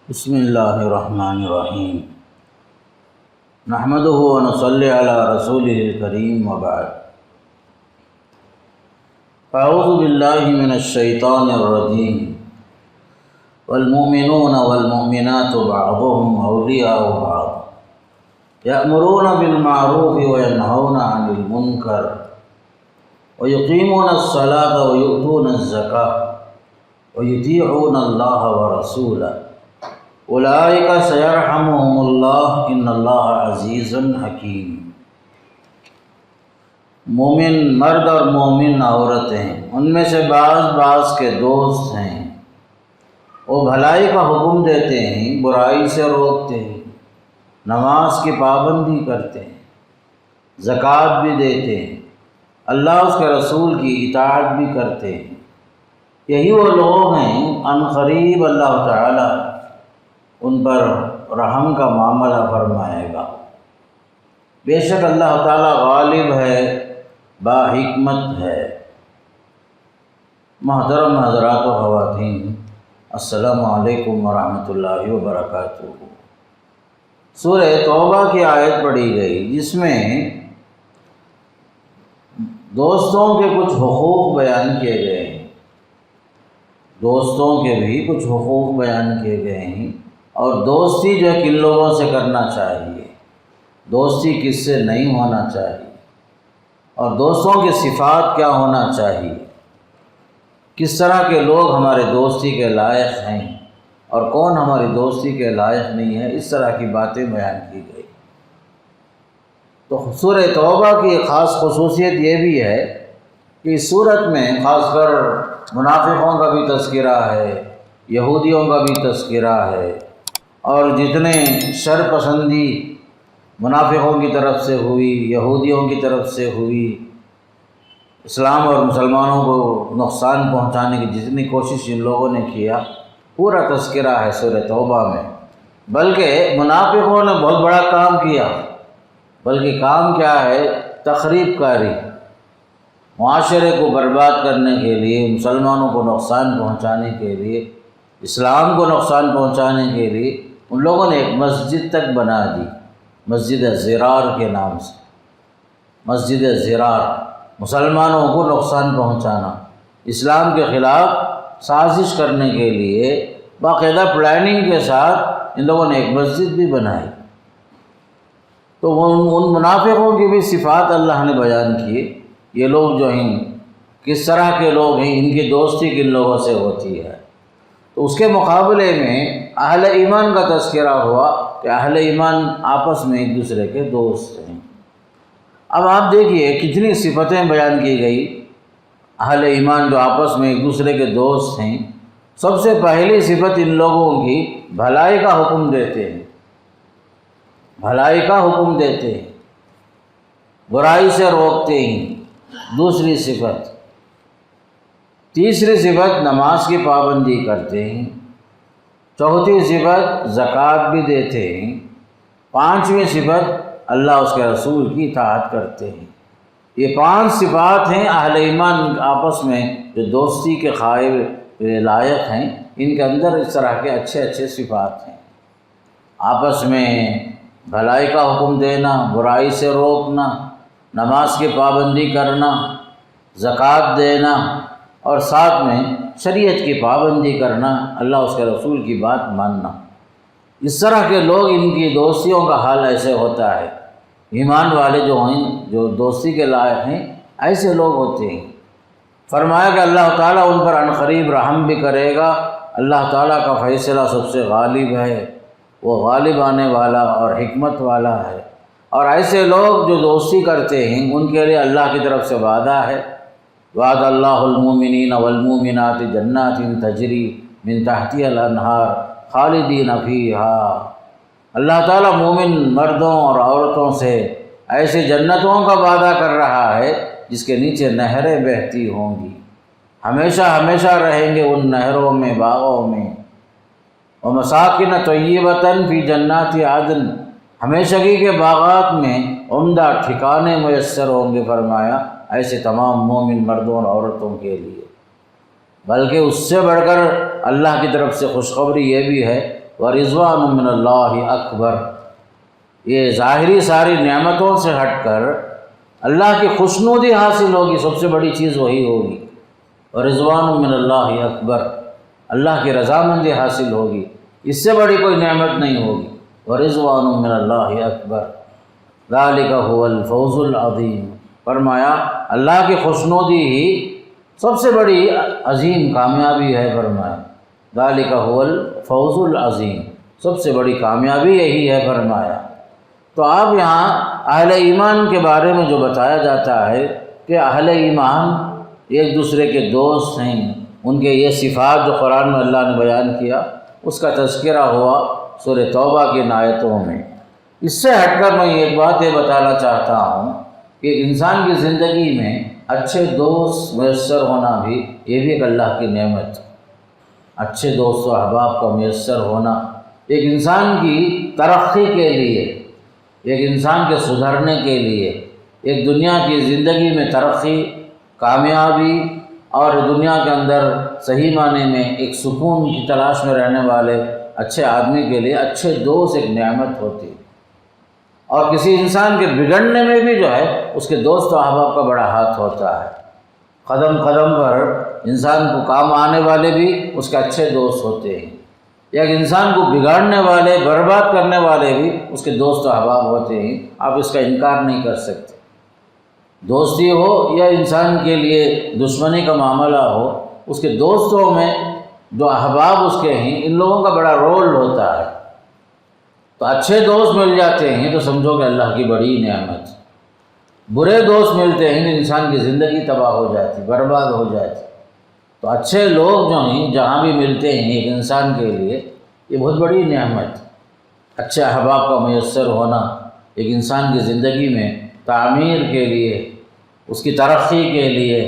بسم اللہ الرحمن الرحیم نحمدہ ونصلی علی رسولہ الکریم وبعد اعوذ باللہ من الشیطان الرجیم والمؤمنون والمؤمنات بعضهم اولیاء بعض یأمرون بالمعروف وینہون عن المنکر ویقیمون الصلاة ویؤتون الزکاة ویطیعون اللہ ورسولہ اولئک سیرحمهم اللہ ان اللہ عزیز حکیم۔ مومن مرد اور مومن عورتیں ان میں سے بعض کے دوست ہیں، وہ بھلائی کا حکم دیتے ہیں، برائی سے روکتے ہیں، نماز کی پابندی کرتے ہیں، زکوٰۃ بھی دیتے ہیں، اللہ اس کے رسول کی اطاعت بھی کرتے ہیں۔ یہی وہ لوگ ہیں عنقریب اللہ تعالی ان پر رحم کا معاملہ فرمائے گا۔ بے شک اللہ تعالیٰ غالب ہے، با حکمت ہے۔ محترم حضرات و خواتین، السلام علیکم ورحمۃ اللہ وبرکاتہ۔ سورہ توبہ کی آیت پڑھی گئی جس میں دوستوں کے کچھ حقوق بیان کیے گئے ہیں، دوستوں کے بھی کچھ حقوق بیان کیے گئے ہیں، اور دوستی جو ہے کن لوگوں سے کرنا چاہیے، دوستی کس سے نہیں ہونا چاہیے، اور دوستوں کی صفات کیا ہونا چاہیے، کس طرح کے لوگ ہمارے دوستی کے لائق ہیں اور کون ہماری دوستی کے لائق نہیں ہے، اس طرح کی باتیں بیان کی گئی۔ تو سورہ توبہ کی خاص خصوصیت یہ بھی ہے کہ اس صورت میں خاص کر منافقوں کا بھی تذکرہ ہے، یہودیوں کا بھی تذکرہ ہے، اور جتنے شر پسندی منافقوں کی طرف سے ہوئی، یہودیوں کی طرف سے ہوئی، اسلام اور مسلمانوں کو نقصان پہنچانے کی جتنی کوشش ان لوگوں نے کیا، پورا تذکرہ ہے سورہ توبہ میں۔ بلکہ منافقوں نے بہت بڑا کام کیا، بلکہ کام کیا ہے؟ تخریب کاری، معاشرے کو برباد کرنے کے لیے، مسلمانوں کو نقصان پہنچانے کے لیے، اسلام کو نقصان پہنچانے کے لیے ان لوگوں نے ایک مسجد تک بنا دی، مسجد زرار کے نام سے۔ مسجد زرار، مسلمانوں کو نقصان پہنچانا، اسلام کے خلاف سازش کرنے کے لیے باقاعدہ پلاننگ کے ساتھ ان لوگوں نے ایک مسجد بھی بنائی۔ تو ان منافقوں کی بھی صفات اللہ نے بیان کی، یہ لوگ جو ہیں کس طرح کے لوگ ہیں، ان کی دوستی کن لوگوں سے ہوتی ہے۔ تو اس کے مقابلے میں اہل ایمان کا تذکرہ ہوا کہ اہل ایمان آپس میں ایک دوسرے کے دوست ہیں۔ اب آپ دیکھیے کتنی صفتیں بیان کی گئی، اہل ایمان جو آپس میں ایک دوسرے کے دوست ہیں۔ سب سے پہلی صفت ان لوگوں کی بھلائی کا حکم دیتے ہیں، بھلائی کا حکم دیتے ہیں، برائی سے روکتے ہیں، دوسری صفت۔ تیسری صفت نماز کی پابندی کرتے ہیں، چوتھی صفت زکوٰۃ بھی دیتے ہیں، پانچویں صفت اللہ اس کے رسول کی اطاعت کرتے ہیں۔ یہ 5 صفات ہیں اہل ایمان آپس میں جو دوستی کے قائل لائق ہیں، ان کے اندر اس طرح کے اچھے صفات ہیں۔ آپس میں بھلائی کا حکم دینا، برائی سے روکنا، نماز کی پابندی کرنا، زکوٰۃ دینا، اور ساتھ میں شریعت کی پابندی کرنا، اللہ اس کے رسول کی بات ماننا۔ اس طرح کے لوگ، ان کی دوستیوں کا حال ایسے ہوتا ہے۔ ایمان والے جو ہیں، جو دوستی کے لائق ہیں، ایسے لوگ ہوتے ہیں۔ فرمایا کہ اللہ تعالیٰ ان پر عنقریب رحم بھی کرے گا۔ اللہ تعالیٰ کا فیصلہ سب سے غالب ہے، وہ غالب آنے والا اور حکمت والا ہے۔ اور ایسے لوگ جو دوستی کرتے ہیں، ان کے لیے اللہ کی طرف سے وعدہ ہے، وعد اللہ المؤمنین والمؤمنات جنات تجری من تحتها الانہار خالدین فیہا۔ اللہ تعالیٰ مومن مردوں اور عورتوں سے ایسے جنتوں کا وعدہ کر رہا ہے جس کے نیچے نہریں بہتی ہوں گی، ہمیشہ رہیں گے ان نہروں میں، باغوں میں۔ ومساکن طیبۃ فی جنات عدن، ہمیشگی کے باغات میں عمدہ ٹھکانے میسر ہوں گے، فرمایا ایسے تمام مومن مردوں اور عورتوں کے لیے۔ بلکہ اس سے بڑھ کر اللہ کی طرف سے خوشخبری یہ بھی ہے ورضوان من اللہ اکبر، یہ ظاہری ساری نعمتوں سے ہٹ کر اللہ کی خوشنودی حاصل ہوگی، سب سے بڑی چیز وہی ہوگی۔ ورضوان من اللہ اکبر، اللہ کی رضامندی حاصل ہوگی، اس سے بڑی کوئی نعمت نہیں ہوگی۔ ورضوان من اللہ اکبر ذالک هو الفوز العظیم، فرمایا اللہ کی خوشنودی ہی سب سے بڑی عظیم کامیابی ہے، فرمایا ذالک هو الفوز العظیم، سب سے بڑی کامیابی یہی ہے فرمایا۔ تو آپ یہاں اہل ایمان کے بارے میں جو بتایا جاتا ہے کہ اہل ایمان ایک دوسرے کے دوست ہیں، ان کے یہ صفات جو قرآن میں اللہ نے بیان کیا اس کا تذکرہ ہوا سورہ توبہ کی آیتوں میں۔ اس سے ہٹ کر میں ایک بات یہ بتانا چاہتا ہوں کہ ایک انسان کی زندگی میں اچھے دوست میسر ہونا بھی یہ بھی ایک اللہ کی نعمت ہے۔ اچھے دوست و احباب کا میسر ہونا ایک انسان کی ترقی کے لیے، ایک انسان کے سدھرنے کے لیے، ایک دنیا کی زندگی میں ترقی، کامیابی اور دنیا کے اندر صحیح معنی میں ایک سکون کی تلاش میں رہنے والے اچھے آدمی کے لیے اچھے دوست ایک نعمت ہوتی ہے۔ اور کسی انسان کے بگڑنے میں بھی جو ہے اس کے دوست و احباب کا بڑا ہاتھ ہوتا ہے۔ قدم قدم پر انسان کو کام آنے والے بھی اس کے اچھے دوست ہوتے ہیں، ایک انسان کو بگاڑنے والے، برباد کرنے والے بھی اس کے دوست و احباب ہوتے ہیں، آپ اس کا انکار نہیں کر سکتے۔ دوستی ہو یا انسان کے لیے دشمنی کا معاملہ ہو، اس کے دوستوں میں جو احباب اس کے ہیں ان لوگوں کا بڑا رول ہوتا ہے۔ تو اچھے دوست مل جاتے ہیں تو سمجھو کہ اللہ کی بڑی نعمت۔ برے دوست ملتے ہیں تو انسان کی زندگی تباہ ہو جاتی، برباد ہو جاتی۔ تو اچھے لوگ جو ہیں جہاں بھی ملتے ہیں ایک انسان کے لیے یہ بہت بڑی نعمت۔ اچھے احباب کا میسر ہونا ایک انسان کی زندگی میں تعمیر کے لیے، اس کی ترقی کے لیے،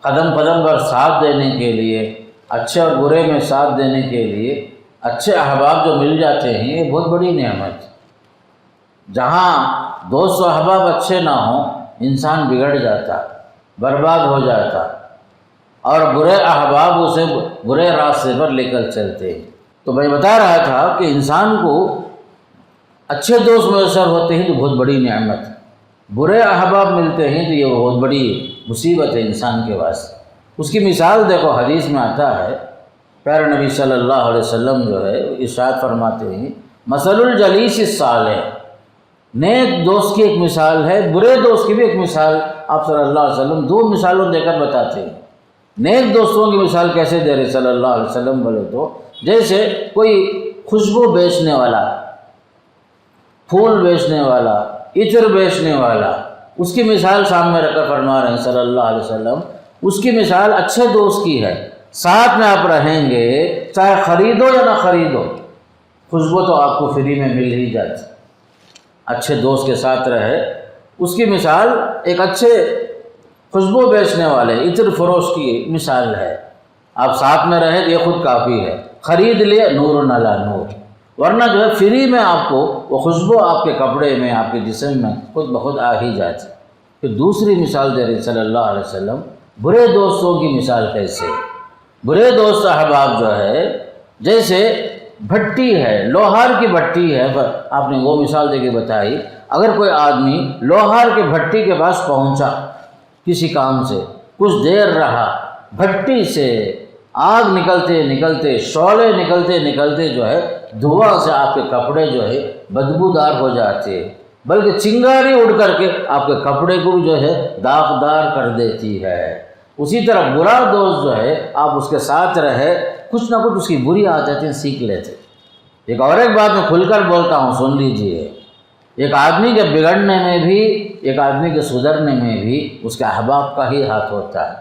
قدم قدم پر ساتھ دینے کے لیے، اچھے اور برے میں ساتھ دینے کے لیے اچھے احباب جو مل جاتے ہیں یہ بہت بڑی نعمت۔ جہاں دوست و احباب اچھے نہ ہوں انسان بگڑ جاتا، برباد ہو جاتا، اور برے احباب اسے برے راستے پر لے کر چلتے ہیں۔ تو میں بتا رہا تھا کہ انسان کو اچھے دوست میسر ہوتے ہیں تو بہت بڑی نعمت، برے احباب ملتے ہیں تو یہ بہت بڑی مصیبت ہے انسان کے واسطے۔ اس کی مثال دیکھو، حدیث میں آتا ہے، پیارے نبی صلی اللہ علیہ وسلم جو ہے ارشاد فرماتے ہیں مثل الجلیس الصالح، نیک دوست کی ایک مثال ہے، برے دوست کی بھی ایک مثال آپ صلی اللہ علیہ وسلم دو مثالوں دے کر بتاتے ہیں۔ نیک دوستوں کی مثال کیسے دے رہے صلی اللہ علیہ وسلم بولے تو جیسے کوئی خوشبو بیچنے والا، پھول بیچنے والا، عطر بیچنے والا، اس کی مثال سامنے رکھ کر فرما رہے ہیں صلی اللہ علیہ وسلم، اس کی مثال اچھے دوست کی ہے۔ ساتھ میں آپ رہیں گے چاہے خریدو یا نہ خریدو، خوشبو تو آپ کو فری میں مل ہی جاتی۔ اچھے دوست کے ساتھ رہے، اس کی مثال ایک اچھے خوشبو بیچنے والے عطر فروش کی مثال ہے۔ آپ ساتھ میں رہے یہ خود کافی ہے، خرید لیے نور نلا نور، ورنہ جو ہے فری میں آپ کو وہ خوشبو آپ کے کپڑے میں، آپ کے جسم میں خود بخود آ ہی جاتی۔ پھر دوسری مثال دے رہے صلی اللہ علیہ وسلم برے دوستوں کی مثال کیسے؟ برے دوست احباب جو ہے جیسے بھٹی ہے، لوہار کی بھٹی ہے، آپ نے وہ مثال دے کے بتائی۔ اگر کوئی آدمی لوہار کی بھٹی کے پاس پہنچا کسی کام سے، کچھ دیر رہا، بھٹی سے آگ نکلتے نکلتے، شعلے نکلتے نکلتے جو ہے دھواں سے آپ کے کپڑے جو ہے بدبودار ہو جاتے، بلکہ چنگاری اڑ کر کے آپ کے کپڑے کو جو ہے داغدار کر دیتی ہے۔ اسی طرح برا دوست جو ہے آپ اس کے ساتھ رہے، کچھ نہ کچھ اس کی بری عادتیں سیکھ لیتے۔ ایک بات میں کھل کر بولتا ہوں، سن لیجئے، ایک آدمی کے بگڑنے میں بھی، ایک آدمی کے سدھرنے میں بھی اس کے احباب کا ہی ہاتھ ہوتا ہے۔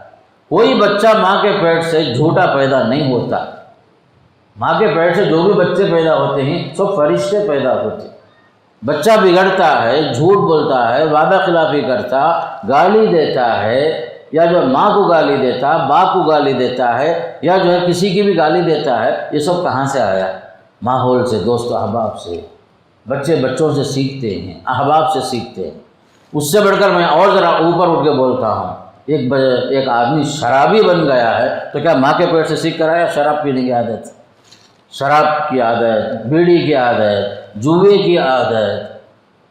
کوئی بچہ ماں کے پیٹ سے جھوٹا پیدا نہیں ہوتا۔ ماں کے پیٹ سے جو بھی بچے پیدا ہوتے ہیں سب فرشتے پیدا ہوتے ہیں۔ بچہ بگڑتا ہے، جھوٹ بولتا ہے، وعدہ خلافی کرتا، گالی دیتا ہے، یا جو ماں کو گالی دیتا، باپ کو گالی دیتا ہے، یا جو ہے کسی کی بھی گالی دیتا ہے، یہ سب کہاں سے آیا؟ ماحول سے، دوست و احباب سے۔ بچے بچوں سے سیکھتے ہیں، احباب سے سیکھتے ہیں۔ اس سے بڑھ کر میں اور ذرا اوپر اٹھ کے بولتا ہوں، ایک آدمی شرابی بن گیا ہے تو کیا ماں کے پیٹ سے سیکھ کر آیا شراب پینے کی عادت؟ شراب کی عادت، بیڑی کی عادت، جوے کی عادت،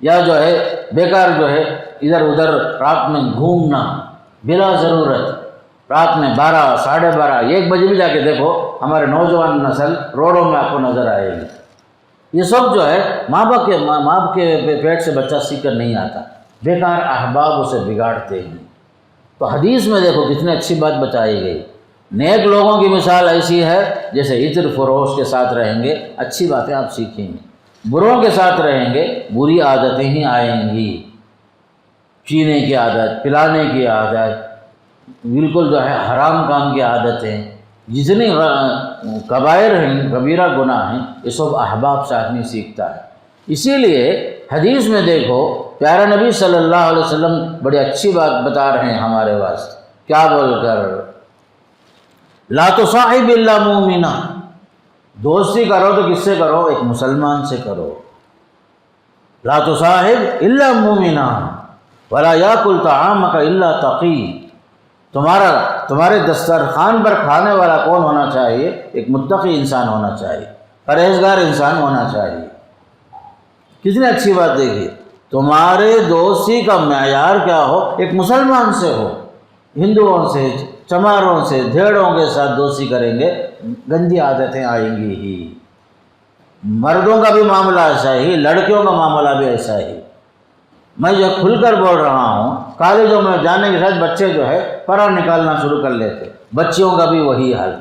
یا جو ہے بیکار جو ہے ادھر ادھر رات میں گھومنا بلا ضرورت، رات میں 12، 12:30، 1 بجے بھی جا کے دیکھو ہمارے نوجوان نسل روڈوں میں آپ کو نظر آئے گی۔ یہ سب جو ہے ماں باپ کے پیٹ سے بچہ سیکھ کر نہیں آتا، بیکار احباب اسے بگاڑتے ہیں۔ تو حدیث میں دیکھو کتنی اچھی بات بتائی گئی۔ نیک لوگوں کی مثال ایسی ہے جیسے عطر فروش کے ساتھ رہیں گے اچھی باتیں آپ سیکھیں گے، بروں کے ساتھ رہیں گے بری عادتیں ہی آئیں گی، پینے کی عادت، پلانے کی عادت، بالکل جو ہے حرام کام کی عادتیں، جتنی کبائر ہیں، کبیرہ گناہ ہیں، یہ سب احباب سے آدمی سیکھتا ہے۔ اسی لیے حدیث میں دیکھو پیارا نبی صلی اللہ علیہ وسلم بڑی اچھی بات بتا رہے ہیں ہمارے واسطے، کیا بول کر، لا تصاحب الا مومنا، دوستی کرو تو کس سے کرو؟ ایک مسلمان سے کرو۔ لا تصاحب الا مومنا ولا یاکل طعامک الا تقی، تمہارے دسترخوان پر کھانے والا کون ہونا چاہیے؟ ایک متقی انسان ہونا چاہیے، پرہیزگار انسان ہونا چاہیے۔ کتنی اچھی بات دیکھیے، تمہارے دوستی کا معیار کیا ہو؟ ایک مسلمان سے ہو۔ ہندوؤں سے، چماروں سے، دھیڑوں کے ساتھ دوستی کریں گے گندی عادتیں آئیں گی ہی۔ مردوں کا بھی معاملہ ایسا ہی، لڑکیوں کا معاملہ بھی ایسا ہی۔ میں جو کھل کر بول رہا ہوں، کالجوں میں جانے کے ساتھ بچے جو ہے پرا نکالنا شروع کر لیتے، بچیوں کا بھی وہی حال،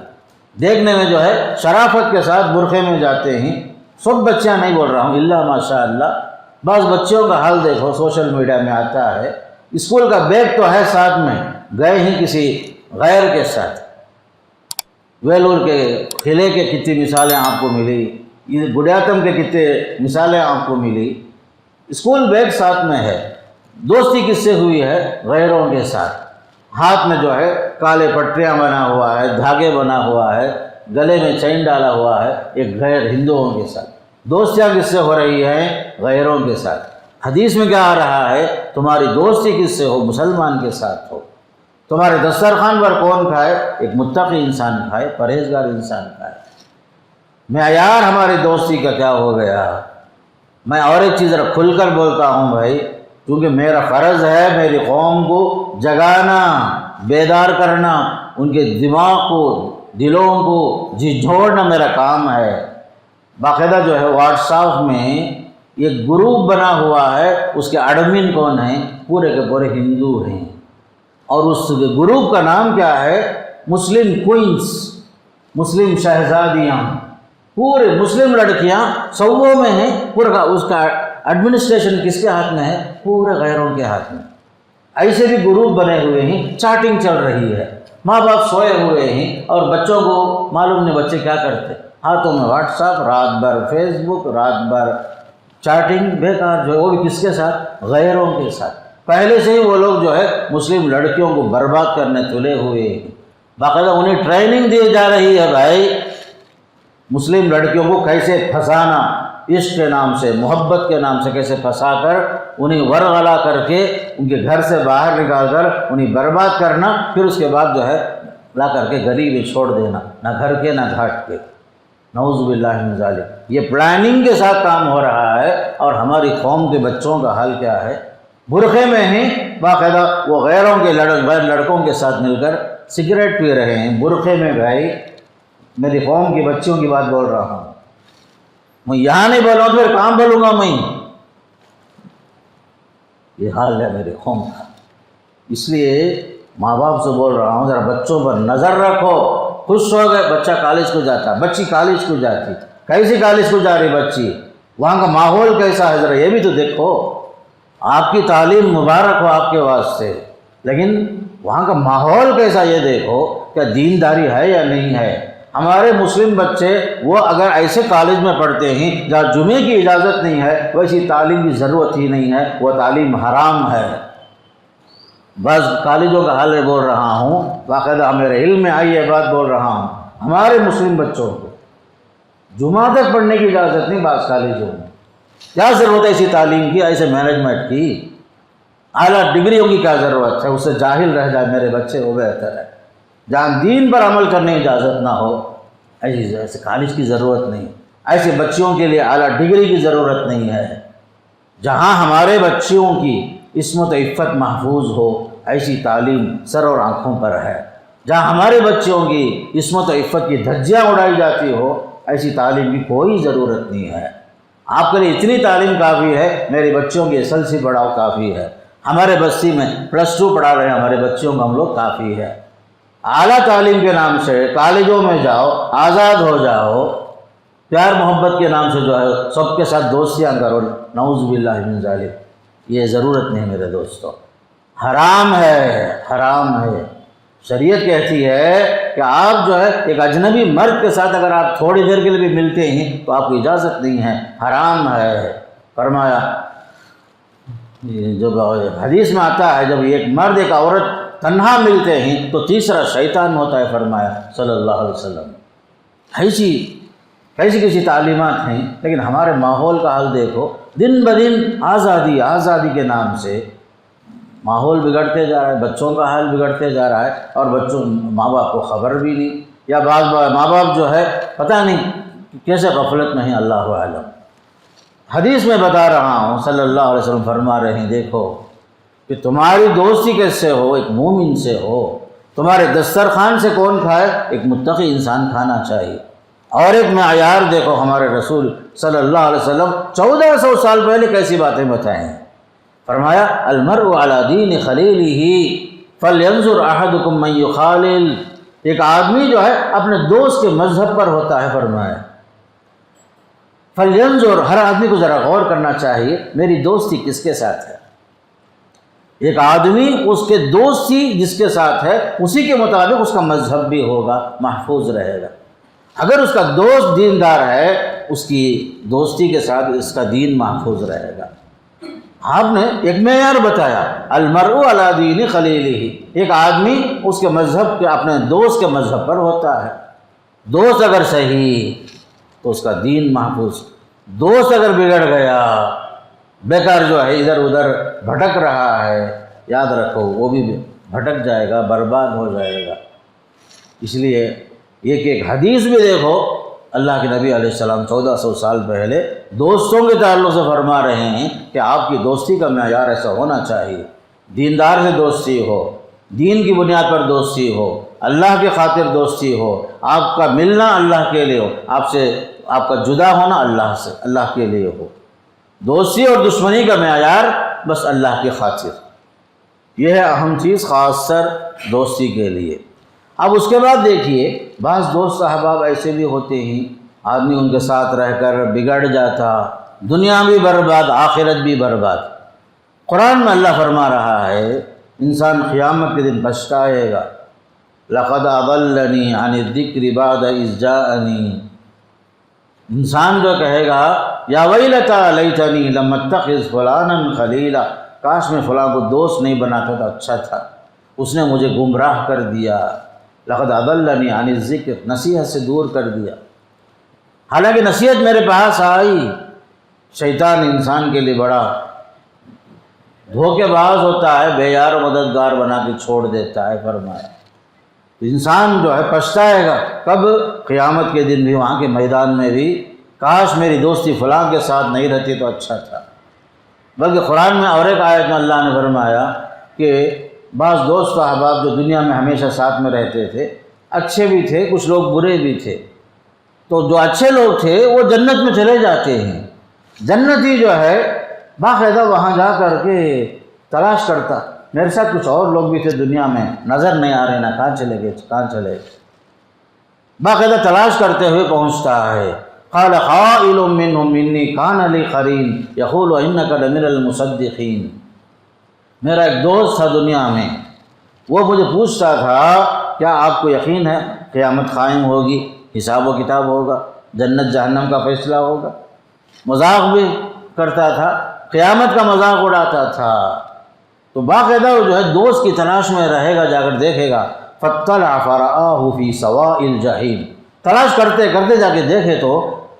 دیکھنے میں جو ہے شرافت کے ساتھ برقعے میں جاتے ہیں۔ سب بچیاں نہیں بول رہا ہوں، الا ماشاء اللہ، بعض بچیوں کا حال دیکھو سوشل میڈیا میں آتا ہے، اسکول کا بیگ تو ہے ساتھ میں، گئے ہی کسی غیر کے ساتھ۔ ویلور کے قلعے کے کتنی مثالیں آپ کو ملی، یہ گڈیاتم کے کتنے مثالیں آپ کو ملی۔ اسکول بیگ ساتھ میں ہے، دوستی کس سے ہوئی ہے؟ غیروں کے ساتھ۔ ہاتھ میں جو ہے کالے پٹریاں بنا ہوا ہے، دھاگے بنا ہوا ہے، گلے میں چین ڈالا ہوا ہے، ایک غیر ہندوؤں کے ساتھ۔ دوستیاں کس سے ہو رہی ہیں؟ غیروں کے ساتھ۔ حدیث میں کیا آ رہا ہے؟ تمہاری دوستی کس سے ہو؟ مسلمان کے ساتھ ہو۔ تمہارے دسترخوان پر کون کھائے؟ ایک متقی انسان کھائے، پرہیزگار انسان کھائے۔ معیار ہماری دوستی کا کیا ہو گیا؟ میں اور ایک چیز ذرا کھل کر بولتا ہوں بھائی، کیونکہ میرا فرض ہے میری قوم کو جگانا، بیدار کرنا، ان کے دماغ کو، دلوں کو جھنجھوڑنا میرا کام ہے۔ باقاعدہ جو ہے واٹس ایپ میں ایک گروپ بنا ہوا ہے، اس کے ایڈمن کون ہیں؟ پورے کے پورے ہندو ہیں، اور اس گروپ کا نام کیا ہے؟ مسلم کوئنس، مسلم شہزادیاں، پورے مسلم لڑکیاں سووں میں ہیں، پورا اس کا ایڈمنسٹریشن کس کے ہاتھ میں ہے؟ پورے غیروں کے ہاتھ میں۔ ایسے بھی گروپ بنے ہوئے ہیں، چیٹنگ چل رہی ہے، ماں باپ سوئے ہوئے ہیں، اور بچوں کو معلوم نہیں بچے کیا کرتے، ہاتھوں میں واٹس ایپ، رات بھر فیس بک، رات بھر چیٹنگ بیکار جو ہے، وہ بھی کس کے ساتھ؟ غیروں کے ساتھ۔ پہلے سے ہی وہ لوگ جو ہے مسلم لڑکیوں کو برباد کرنے تلے ہوئے ہیں، باقاعدہ انہیں ٹریننگ دی جا رہی ہے بھائی، مسلم لڑکیوں کو کیسے پھنسانا، عشق کے نام سے، محبت کے نام سے کیسے پھنسا کر انہیں ورغلا کر کے ان کے گھر سے باہر نکال کر انہیں برباد کرنا، پھر اس کے بعد جو ہے لا کر کے گلی میں چھوڑ دینا، نہ گھر کے نہ گھاٹ کے۔ نعوذ باللہ من ذالک، یہ پلاننگ کے ساتھ کام ہو رہا ہے۔ اور ہماری قوم کے بچوں کا حال کیا ہے؟ برقعے میں ہیں، باقاعدہ وہ غیروں کے غیر لڑکوں کے ساتھ مل کر سگریٹ پی رہے ہیں برقعے میں۔ بھائی میری قوم کی بچیوں کی بات بول رہا ہوں، میں یہاں نہیں بولوں تو پھر کہاں بولوں گا میں؟ یہ حال ہے میری قوم کا۔ اس لیے ماں باپ سے بول رہا ہوں ذرا بچوں پر نظر رکھو۔ خوش ہو گئے، بچہ کالج کو جاتا، بچی کالج کو جاتی، کیسی کالج کو جا رہی بچی، وہاں کا ماحول کیسا ہے ذرا یہ بھی تو دیکھو۔ آپ کی تعلیم مبارک ہو آپ کے واسطے، لیکن وہاں کا ماحول کیسا یہ دیکھو، کیا دینداری ہے یا نہیں ہے۔ ہمارے مسلم بچے وہ اگر ایسے کالج میں پڑھتے ہیں جہاں جمعے کی اجازت نہیں ہے، ویسی تعلیم کی ضرورت ہی نہیں ہے، وہ تعلیم حرام ہے۔ بعض کالجوں کا حال میں بول رہا ہوں، باقاعدہ میرے علم میں آئی یہ بات بول رہا ہوں، ہمارے مسلم بچوں کو جمعہ تک پڑھنے کی اجازت نہیں بعض کالجوں میں۔ کیا ضرورت ہے ایسی تعلیم کی، ایسے مینجمنٹ کی؟ اعلیٰ ڈگریوں کی کیا ضرورت ہے؟ اس سے جاہل رہ جائے میرے بچے، وہ بہتر ہے۔ جہاں دین پر عمل کرنے کی اجازت نہ ہو، ایسے کالج کی ضرورت نہیں، ایسے بچوں کے لیے اعلیٰ ڈگری کی ضرورت نہیں ہے۔ جہاں ہمارے بچوں کی عصمت و عفت محفوظ ہو ایسی تعلیم سر اور آنکھوں پر ہے۔ جہاں ہمارے بچوں کی عصمت و عفت کی دھجیاں اڑائی جاتی ہو ایسی تعلیم کی کوئی ضرورت نہیں ہے۔ آپ کے لیے اتنی تعلیم کافی ہے، میرے بچوں کی SSLC پڑھاؤ کافی ہے، ہمارے بستی میں +2 پڑھا رہے ہیں ہمارے بچوں کو ہم لوگ کافی ہے۔ اعلیٰ تعلیم کے نام سے کالجوں میں جاؤ، آزاد ہو جاؤ، پیار محبت کے نام سے جو ہے سب کے ساتھ دوستیاں کرو، نعوذ باللہ من ذالک، یہ ضرورت نہیں میرے دوستو، حرام ہے، حرام ہے۔ شریعت کہتی ہے کہ آپ جو ہے ایک اجنبی مرد کے ساتھ اگر آپ تھوڑی دیر کے لیے بھی ملتے ہیں تو آپ کو اجازت نہیں ہے، حرام ہے۔ فرمایا جب حدیث میں آتا ہے جب ایک مرد ایک عورت تنہا ملتے ہیں تو تیسرا شیطان ہوتا ہے، فرمایا صلی اللہ علیہ وسلم۔ کیسی تعلیمات ہیں، لیکن ہمارے ماحول کا حال دیکھو، دن بدن آزادی کے نام سے ماحول بگڑتے جا رہا ہے، بچوں کا حال بگڑتے جا رہا ہے، اور بچوں ماں باپ کو خبر بھی نہیں، یا بعض ماں باپ جو ہے پتہ نہیں کیسے غفلت میں ہیں، اللہ اعلم۔ حدیث میں بتا رہا ہوں صلی اللہ علیہ وسلم فرما رہے ہیں، دیکھو کہ تمہاری دوستی کس سے ہو، ایک مومن سے ہو۔ تمہارے دسترخوان سے کون کھائے، ایک متقی انسان کھانا چاہیے۔ اور ایک معیار دیکھو، ہمارے رسول صلی اللہ علیہ وسلم 1400 سال پہلے کیسی باتیں بتائیں ہیں۔ فرمایا المرء علی دین خلیلہ فلینظر احدکم من یخالل، ایک آدمی جو ہے اپنے دوست کے مذہب پر ہوتا ہے، فرمایا فلینظر، ہر آدمی کو ذرا غور کرنا چاہیے میری دوستی کس کے ساتھ ہے۔ ایک آدمی اس کے دوستی جس کے ساتھ ہے اسی کے مطابق اس کا مذہب بھی ہوگا، محفوظ رہے گا۔ اگر اس کا دوست دیندار ہے اس کی دوستی کے ساتھ اس کا دین محفوظ رہے گا۔ آپ نے ایک معیار بتایا، المرء علی دین خلیلہ، ایک آدمی اس کے مذہب کے اپنے دوست کے مذہب پر ہوتا ہے۔ دوست اگر صحیح تو اس کا دین محفوظ، دوست اگر بگڑ گیا، بیکار جو ہے ادھر ادھر بھٹک رہا ہے، یاد رکھو وہ بھی بھٹک جائے گا، برباد ہو جائے گا۔ اس لیے ایک حدیث بھی دیکھو، اللہ کے نبی علیہ السلام 1400 سال پہلے دوستوں کے تعلق سے فرما رہے ہیں کہ آپ کی دوستی کا معیار ایسا ہونا چاہیے، دیندار سے دوستی ہو، دین کی بنیاد پر دوستی ہو، اللہ کی خاطر دوستی ہو، آپ کا ملنا اللہ کے لیے ہو، آپ کا جدا ہونا اللہ سے اللہ کے لیے ہو۔ دوستی اور دشمنی کا معیار بس اللہ کی خاطر، یہ ہے اہم چیز خاص کر دوستی کے لیے۔ اب اس کے بعد دیکھیے، بعض دوست احباب ایسے بھی ہوتے ہیں، آدمی ان کے ساتھ رہ کر بگڑ جاتا، دنیا بھی برباد آخرت بھی برباد۔ قرآن میں اللہ فرما رہا ہے انسان قیامت کے دن پچھتائے گا، لقد اضلنی عن الذکر بعد اذ جاءنی، انسان جو کہے گا یا ویلتا لیتنی لم اتخذ فلانا خلیلا، کاش میں فلاں کو دوست نہیں بناتا تو اچھا تھا، اس نے مجھے گمراہ کر دیا، لقد اضلنی عن الذکر، نصیحت سے دور کر دیا۔ حالانکہ نصیحت میرے پاس آئی، شیطان انسان کے لیے بڑا دھوکے باز ہوتا ہے، بے یار و مددگار بنا کے چھوڑ دیتا ہے، فرمایا انسان جو ہے پچھتائے گا کب، قیامت کے دن بھی، وہاں کے میدان میں بھی، کاش میری دوستی فلاں کے ساتھ نہیں رہتی تو اچھا تھا۔ بلکہ قرآن میں اور ایک آیت میں اللہ نے فرمایا کہ بعض دوست احباب جو دنیا میں ہمیشہ ساتھ میں رہتے تھے، اچھے بھی تھے، کچھ لوگ برے بھی تھے، تو جو اچھے لوگ تھے وہ جنت میں چلے جاتے ہیں، جنتی جو ہے باقاعدہ وہاں جا کر کے تلاش کرتا، میرے ساتھ کچھ اور لوگ بھی تھے دنیا میں، نظر نہیں آ رہے نا، کہاں چلے گئے، کہاں چلے، باقاعدہ تلاش کرتے ہوئے پہنچتا ہے۔ قال قائل منهم انی کان لی قرین یقول انک لمن المصدقین، میرا ایک دوست تھا دنیا میں، وہ مجھے پوچھتا تھا کیا آپ کو یقین ہے قیامت قائم ہوگی، حساب و کتاب ہوگا، جنت جہنم کا فیصلہ ہوگا، مذاق بھی کرتا تھا، قیامت کا مذاق اڑاتا تھا۔ تو باقاعدہ وہ جو ہے دوست کی تلاش میں رہے گا، جا کر دیکھے گا، فاطلع فرآہ فی سواء الجحیم، تلاش کرتے کرتے جا کے دیکھے تو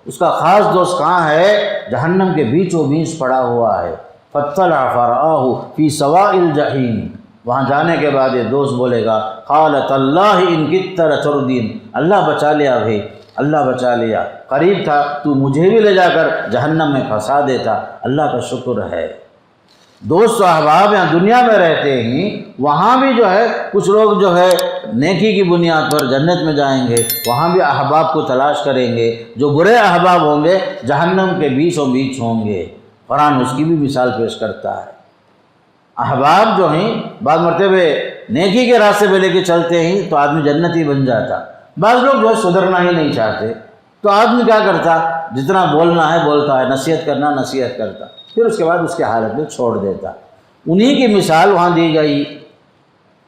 اس کا خاص دوست کہاں ہے، جہنم کے بیچوں بیچ پڑا ہوا ہے، فاطلع فرآہ فی سواء الجحیم۔ وہاں جانے کے بعد یہ دوست بولے گا قال تاللہ ان کدت لتردین، اللہ بچا لیا بھائی، اللہ بچا لیا، قریب تھا تو مجھے بھی لے جا کر جہنم میں پھنسا دیتا، اللہ کا شکر ہے۔ دوست و احباب یہاں دنیا میں رہتے ہی وہاں بھی جو ہے کچھ لوگ جو ہے نیکی کی بنیاد پر جنت میں جائیں گے، وہاں بھی احباب کو تلاش کریں گے۔ جو برے احباب ہوں گے جہنم کے بیچوں بیچ ہوں گے۔ قرآن اس کی بھی مثال پیش کرتا ہے۔ احباب جو ہیں بعض مرتبہ نیکی کے راستے پہ لے کے چلتے ہیں تو آدمی جنتی بن جاتا، بعض لوگ جو ہے سدھرنا ہی نہیں چاہتے تو آدمی کیا کرتا، جتنا بولنا ہے بولتا ہے، نصیحت کرنا نصیحت کرتا، پھر اس کے بعد اس کے حالت میں چھوڑ دیتا۔ انہی کی مثال وہاں دی گئی،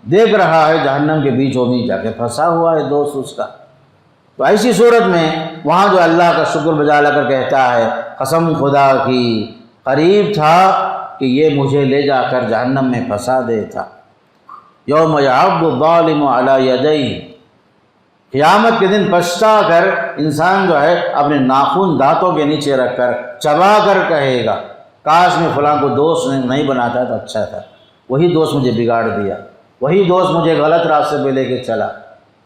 دیکھ رہا ہے جہنم کے بیچوں بیچ جا کے پھنسا ہوا ہے دوست اس کا۔ تو ایسی صورت میں وہاں جو اللہ کا شکر بجا لا کر کہتا ہے قسم خدا کی قریب تھا کہ یہ مجھے لے جا کر جہنم میں پھنسا دیتا۔ یوم یعض الظالم علی یدیہ، قیامت کے دن پچھتا کر انسان جو ہے اپنے ناخن دانتوں کے نیچے رکھ کر چبا کر کہے گا کاش میں فلاں کو دوست نہیں بناتا تو اچھا تھا، وہی دوست مجھے بگاڑ دیا، وہی دوست مجھے غلط راستے پہ لے کے چلا۔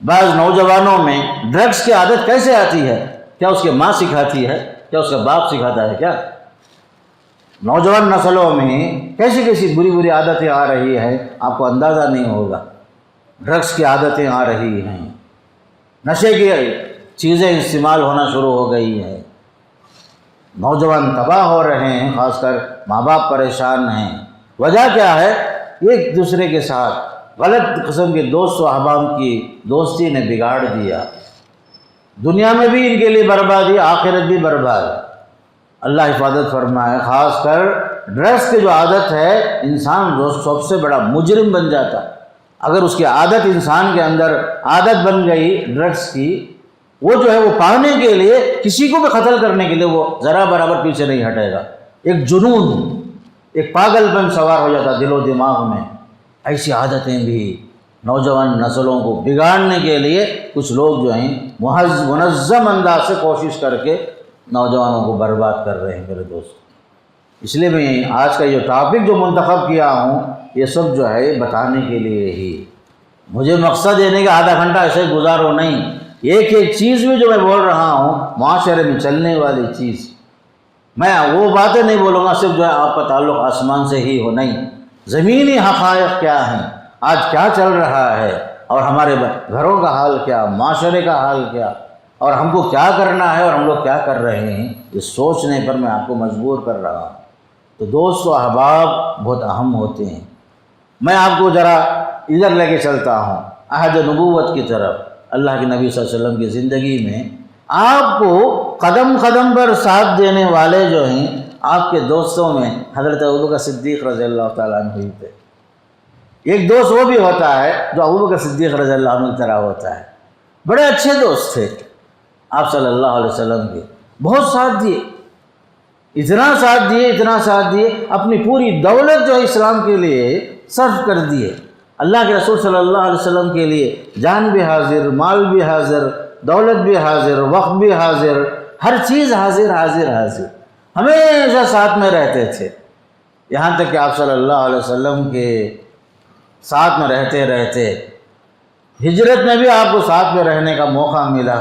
بعض نوجوانوں میں ڈرگس کی عادت کیسے آتی ہے؟ کیا اس کے ماں سکھاتی ہے؟ کیا اس کا باپ سکھاتا ہے؟ کیا نوجوان نسلوں میں کیسی کیسی بری بری عادتیں آ رہی ہیں آپ کو اندازہ نہیں ہوگا۔ ڈرگس کی عادتیں آ رہی ہیں، نشے کی چیزیں استعمال ہونا شروع ہو گئی ہیں، نوجوان تباہ ہو رہے ہیں، خاص کر ماں باپ پریشان ہیں۔ وجہ کیا ہے؟ ایک دوسرے کے ساتھ غلط قسم کے دوست و احباب کی دوستی نے بگاڑ دیا۔ دنیا میں بھی ان کے لیے بربادی، آخرت بھی برباد۔ اللہ حفاظت فرمائے، خاص کر ڈرگس کی جو عادت ہے انسان سب سے بڑا مجرم بن جاتا۔ اگر اس کی عادت انسان کے اندر عادت بن گئی ڈرگس کی، وہ جو ہے وہ پانے کے لیے کسی کو بھی قتل کرنے کے لیے وہ ذرا برابر پیچھے نہیں ہٹے گا۔ ایک جنون، ایک پاگل پن سوار ہو جاتا دل و دماغ میں۔ ایسی عادتیں بھی نوجوان نسلوں کو بگاڑنے کے لیے کچھ لوگ جو ہیں منظم انداز سے کوشش کر کے نوجوانوں کو برباد کر رہے ہیں میرے دوست۔ اس لیے میں آج کا یہ ٹاپک جو منتخب کیا ہوں یہ سب جو ہے بتانے کے لیے ہی، مجھے مقصد دینے کا آدھا گھنٹہ ایسے گزارو نہیں، ایک ایک چیز بھی جو میں بول رہا ہوں معاشرے میں چلنے والی چیز، میں وہ باتیں نہیں بولوں گا صرف جو ہے آپ کا تعلق آسمان سے ہی ہو، نہیں، زمینی حقائق کیا ہیں، آج کیا چل رہا ہے اور ہمارے گھروں کا حال کیا، معاشرے کا حال کیا، اور ہم کو کیا کرنا ہے اور ہم لوگ کیا کر رہے ہیں، یہ سوچنے پر میں آپ کو مجبور کر رہا ہوں۔ تو دوست و احباب بہت اہم ہوتے ہیں۔ میں آپ کو ذرا ادھر لے کے چلتا ہوں عہد نبوت کی طرف۔ اللہ کے نبی صلی اللہ علیہ وسلم کی زندگی میں آپ کو قدم قدم پر ساتھ دینے والے جو ہیں آپ کے دوستوں میں حضرت ابوبکر صدیق رضی اللہ تعالیٰ عنہ ہی تھے۔ ایک دوست وہ بھی ہوتا ہے جو ابوبکر صدیق رضی اللہ عنہ کی طرح ہوتا ہے، بڑے اچھے دوست تھے آپ صلی اللہ علیہ وسلم کے، بہت ساتھ دیے، اتنا ساتھ دیے، اپنی پوری دولت جو ہے اسلام کے لیے صرف کر دیے۔ اللہ کے رسول صلی اللہ علیہ وسلم کے لیے جان بھی حاضر، مال بھی حاضر، دولت بھی حاضر، وقت بھی حاضر، ہر چیز حاضر، ہمیشہ ساتھ میں رہتے تھے۔ یہاں تک کہ آپ صلی اللہ علیہ وسلم کے ساتھ میں رہتے ہجرت میں بھی آپ کو ساتھ میں رہنے کا موقع ملا،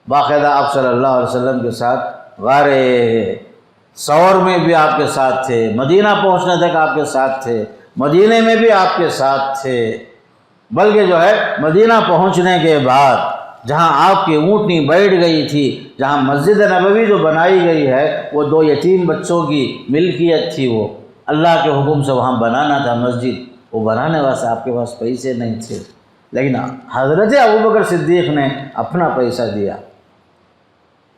باقاعدہ آپ صلی اللہ علیہ وسلم کے ساتھ غار ثور میں بھی آپ کے ساتھ تھے، مدینہ پہنچنے تک آپ کے ساتھ تھے، مدینے میں بھی آپ کے ساتھ تھے، بلکہ جو ہے مدینہ پہنچنے کے بعد جہاں آپ کی اونٹنی بیٹھ گئی تھی، جہاں مسجد نبوی جو بنائی گئی ہے وہ 2 یتیم بچوں کی ملکیت تھی، وہ اللہ کے حکم سے وہاں بنانا تھا مسجد، وہ بنانے واسطے آپ کے پاس پیسے نہیں تھے، لیکن حضرت ابوبکر صدیق نے اپنا پیسہ دیا۔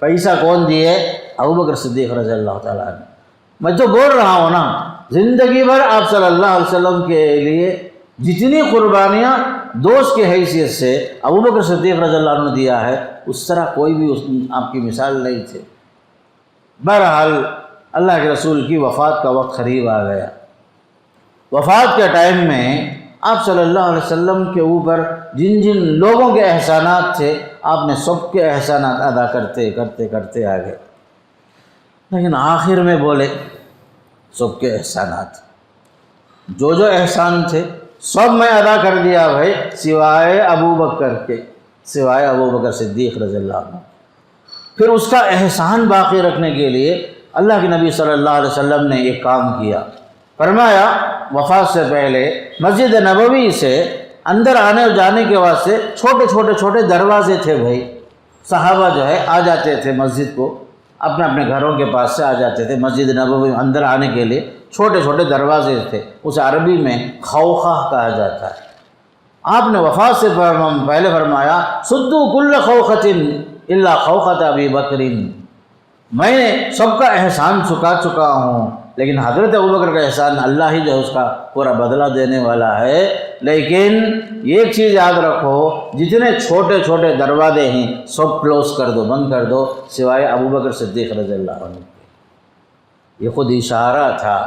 پیسہ کون دیے؟ ابوبکر صدیق رضی اللہ تعالیٰ عنہ۔ میں تو بول رہا ہوں نا، زندگی بھر آپ صلی اللہ علیہ وسلم کے لیے جتنی قربانیاں دوست کی حیثیت سے ابوبکر صدیق رضی اللہ عنہ نے دیا ہے اس طرح کوئی بھی آپ کی مثال نہیں تھے۔ بہرحال اللہ کے رسول کی وفات کا وقت قریب آ گیا۔ وفات کے ٹائم میں آپ صلی اللہ علیہ وسلم کے اوپر جن جن لوگوں کے احسانات تھے آپ نے سب کے احسانات ادا کرتے آ گئے، لیکن آخر میں بولے سب کے احسانات، جو احسان تھے سب میں ادا کر دیا بھائی، سوائے ابوبکر صدیق رضی اللہ عنہ۔ پھر اس کا احسان باقی رکھنے کے لیے اللہ کے نبی صلی اللہ علیہ وسلم نے ایک کام کیا. فرمایا وفات سے پہلے مسجد نبوی سے اندر آنے اور جانے کے واسطے چھوٹے دروازے تھے بھائی. صحابہ جو ہے آ جاتے تھے مسجد کو، اپنے اپنے گھروں کے پاس سے آ جاتے تھے مسجد نبوی میں اندر آنے کے لیے. چھوٹے دروازے تھے، اسے عربی میں خوخہ کہا جاتا ہے. آپ نے وفات سے پہلے فرمایا سدو کل خوخۃ الا خوخۃ ابی بکر، میں نے سب کا احسان چکا ہوں، لیکن حضرت ابوبکر کا احسان اللہ ہی جو ہے اس کا پورا بدلہ دینے والا ہے. لیکن ایک چیز یاد رکھو، جتنے چھوٹے دروازے ہیں سب کلوز کر دو، بند کر دو، سوائے ابوبکر صدیق رضی اللہ عنہ. یہ خود اشارہ تھا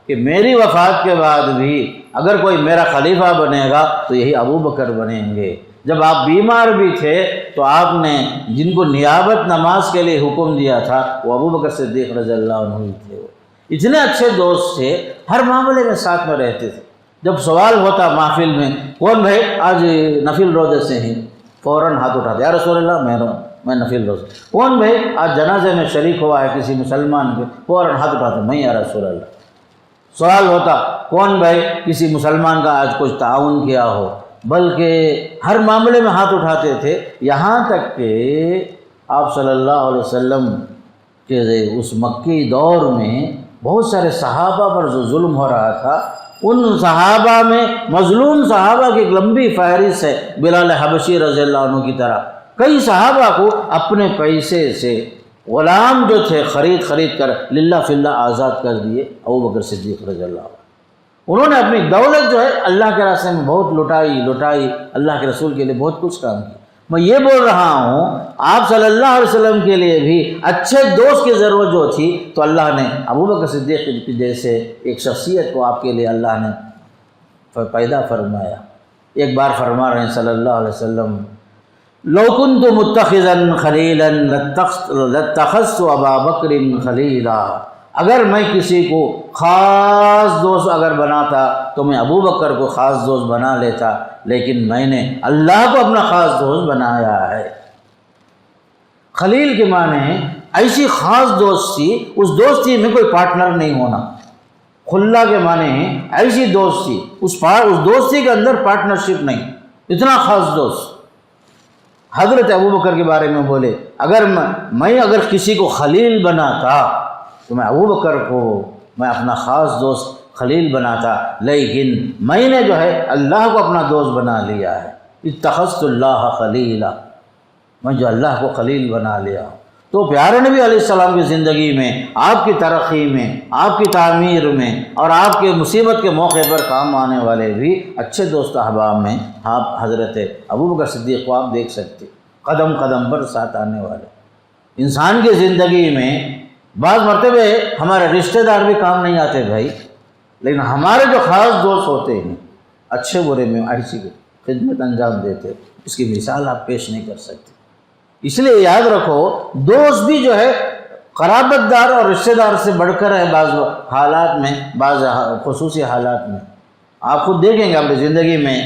کہ میری وفات کے بعد بھی اگر کوئی میرا خلیفہ بنے گا تو یہی ابوبکر بنیں گے. جب آپ بیمار بھی تھے تو آپ نے جن کو نیابت نماز کے لیے حکم دیا تھا وہ ابوبکر صدیق رضی اللہ عنہ ہی تھے. اتنے اچھے دوست تھے، ہر معاملے میں ساتھ میں رہتے تھے. جب سوال ہوتا محفل میں کون بھائی آج نفل روزے سے ہیں، فوراً ہاتھ اٹھاتے یا رسول اللہ میں نفل روزے. کون بھائی آج جنازے میں شریک ہوا ہے کسی مسلمان کے، فوراً ہاتھ اٹھاتے میں یا رسول اللہ. سوال ہوتا کون بھائی کسی مسلمان کا آج کچھ تعاون کیا ہو، بلکہ ہر معاملے میں ہاتھ اٹھاتے تھے. یہاں تک کہ آپ صلی اللہ علیہ وسلم کے اس مکی دور میں بہت سارے صحابہ پر جو ظلم ہو رہا تھا، ان صحابہ میں مظلوم صحابہ کی ایک لمبی فہرست ہے. بلال حبشی رضی اللہ عنہ کی طرح کئی صحابہ کو اپنے پیسے سے غلام جو تھے خرید کر للہ فی اللہ آزاد کر دیے. ابوبکر صدیق رضی اللہ عنہ انہوں نے اپنی دولت جو ہے اللہ کے راستے میں بہت لٹائی، اللہ کے رسول کے لیے بہت کچھ کام کیا. میں یہ بول رہا ہوں آپ صلی اللہ علیہ وسلم کے لیے بھی اچھے دوست کی ضرورت جو تھی تو اللہ نے ابوبکر صدیق کی جیسے ایک شخصیت کو آپ کے لیے اللہ نے پیدا فرمایا. ایک بار فرما رہے ہیں صلی اللہ علیہ وسلم لو كنت متخذا خلیلا لاتخذت ابا بکر خلیلا، اگر میں کسی کو خاص دوست اگر بناتا تو میں ابو بکر کو خاص دوست بنا لیتا، لیکن میں نے اللہ کو اپنا خاص دوست بنایا ہے. خلیل کے معنی ہے ایسی خاص دوستی، اس دوستی میں کوئی پارٹنر نہیں ہونا. خلا کے معنی ہے ایسی دوستی، اس دوستی کے اندر پارٹنرشپ نہیں، اتنا خاص دوست. حضرت ابوبکر کے بارے میں بولے اگر میں کسی کو خلیل بناتا تو میں ابوبکر کو میں اپنا خاص دوست خلیل بناتا، لیکن میں نے جو ہے اللہ کو اپنا دوست بنا لیا ہے. اتخذت اللہ خلیلا، میں جو اللہ کو خلیل بنا لیا. تو پیارے نبی علیہ السلام کی زندگی میں، آپ کی ترقی میں، آپ کی تعمیر میں اور آپ کے مصیبت کے موقع پر کام آنے والے بھی اچھے دوست احباب میں آپ حضرت ابوبکر صدیق کو آپ دیکھ سکتے، قدم قدم پر ساتھ آنے والے. انسان کی زندگی میں بعض مرتبہ ہمارے رشتہ دار بھی کام نہیں آتے بھائی، لیکن ہمارے جو خاص دوست ہوتے ہیں اچھے برے میں ایسی خدمت انجام دیتے، اس کی مثال آپ پیش نہیں کر سکتے. اس لیے یاد رکھو دوست بھی جو ہے قرابت دار اور رشتہ دار سے بڑھ کر ہے. بعض حالات میں، بعض خصوصی حالات میں آپ خود دیکھیں گے اپنی زندگی میں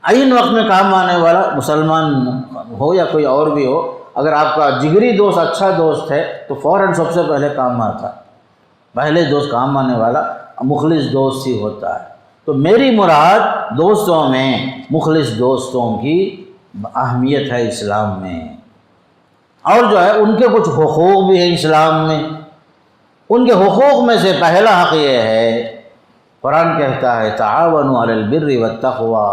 عین وقت میں کام آنے والا مسلمان ہو یا کوئی اور بھی ہو، اگر آپ کا جگری دوست اچھا دوست ہے تو فوراً سب سے پہلے کام آتا. پہلے دوست کام آنے والا مخلص دوست ہی ہوتا ہے. تو میری مراد دوستوں میں مخلص دوستوں کی اہمیت ہے اسلام میں، اور جو ہے ان کے کچھ حقوق بھی ہیں اسلام میں. ان کے حقوق میں سے پہلا حق یہ ہے، قرآن کہتا ہے تعاونوا علی البر والتقوی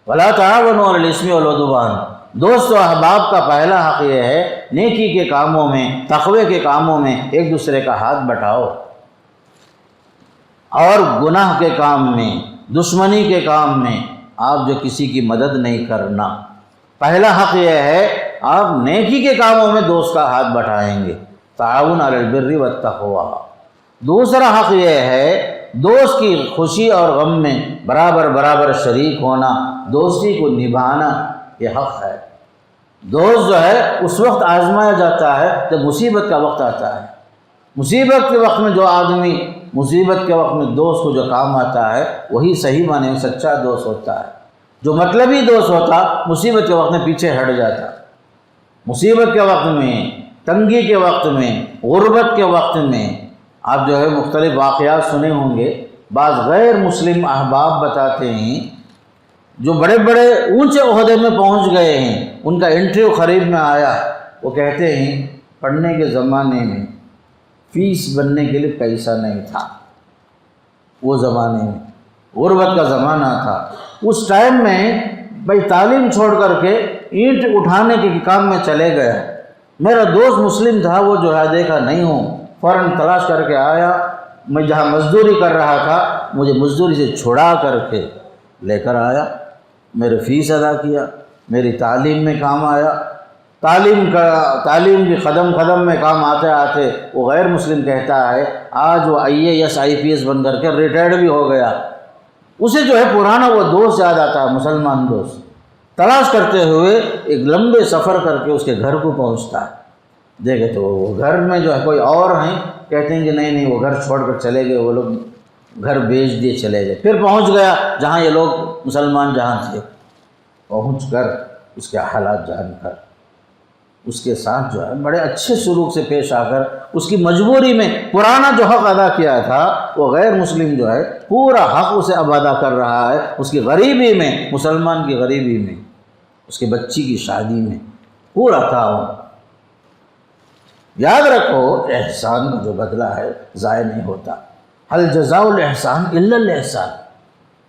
ولا تعاونوا علی الاثم والعدوان. دوست و احباب کا پہلا حق یہ ہے نیکی کے کاموں میں، تقوی کے کاموں میں ایک دوسرے کا ہاتھ بٹاؤ، اور گناہ کے کام میں، دشمنی کے کام میں آپ جو کسی کی مدد نہیں کرنا. پہلا حق یہ ہے آپ نیکی کے کاموں میں دوست کا ہاتھ بٹھائیں گے، تعاون علی البر والتقوی. دوسرا حق یہ ہے دوست کی خوشی اور غم میں برابر شریک ہونا، دوستی کو نبھانا، یہ حق ہے. دوست جو ہے اس وقت آزمایا جاتا ہے جب مصیبت کا وقت آتا ہے. مصیبت کے وقت میں جو آدمی مصیبت کے وقت میں دوست کو جو کام آتا ہے وہی صحیح معنی میں سچا دوست ہوتا ہے. جو مطلبی دوست ہوتا مصیبت کے وقت میں پیچھے ہٹ جاتا. مصیبت کے وقت میں، تنگی کے وقت میں، غربت کے وقت میں آپ جو ہے مختلف واقعات سنے ہوں گے۔ بعض غیر مسلم احباب بتاتے ہیں جو بڑے بڑے اونچے عہدے میں پہنچ گئے ہیں، ان کا انٹرویو قریب میں آیا، وہ کہتے ہیں پڑھنے کے زمانے میں فیس بننے کے لیے پیسہ نہیں تھا، وہ زمانے میں غربت کا زمانہ تھا، اس ٹائم میں بھائی تعلیم چھوڑ کر کے اینٹ اٹھانے کے کام میں چلے گیا۔ میرا دوست مسلم تھا، وہ جو ہے دیکھا نہیں ہوں، فوراً تلاش کر کے آیا، میں جہاں مزدوری کر رہا تھا مجھے مزدوری سے چھڑا کر کے لے کر آیا، میرے فیس ادا کیا، میری تعلیم میں کام آیا۔ تعلیم کی قدم قدم میں کام آتے آتے وہ غیر مسلم کہتا ہے آج وہ IAS IPS بن کر کے ریٹائرڈ بھی ہو گیا۔ اسے جو ہے پرانا وہ دوست یاد آتا ہے، مسلمان دوست، تلاش کرتے ہوئے ایک لمبے سفر کر کے اس کے گھر کو پہنچتا ہے۔ دیکھے تو وہ گھر میں جو ہے کوئی اور ہیں، کہتے ہیں کہ نہیں وہ گھر چھوڑ کر چلے گئے، وہ لوگ گھر بیچ دیے چلے گئے۔ پھر پہنچ گیا جہاں یہ لوگ مسلمان جہاں تھے، پہنچ کر اس کے حالات جان کر اس کے ساتھ جو ہے بڑے اچھے سلوک سے پیش آ کر اس کی مجبوری میں پرانا جو حق ادا کیا تھا وہ غیر مسلم جو ہے پورا حق اسے اب ادا کر رہا ہے، اس کی غریبی میں، مسلمان کی غریبی میں، اس کے بچی کی شادی میں پورا تعاون۔ یاد رکھو احسان کا جو بدلہ ہے ضائع نہیں ہوتا، هل جزاء الاحسان الا الاحسان،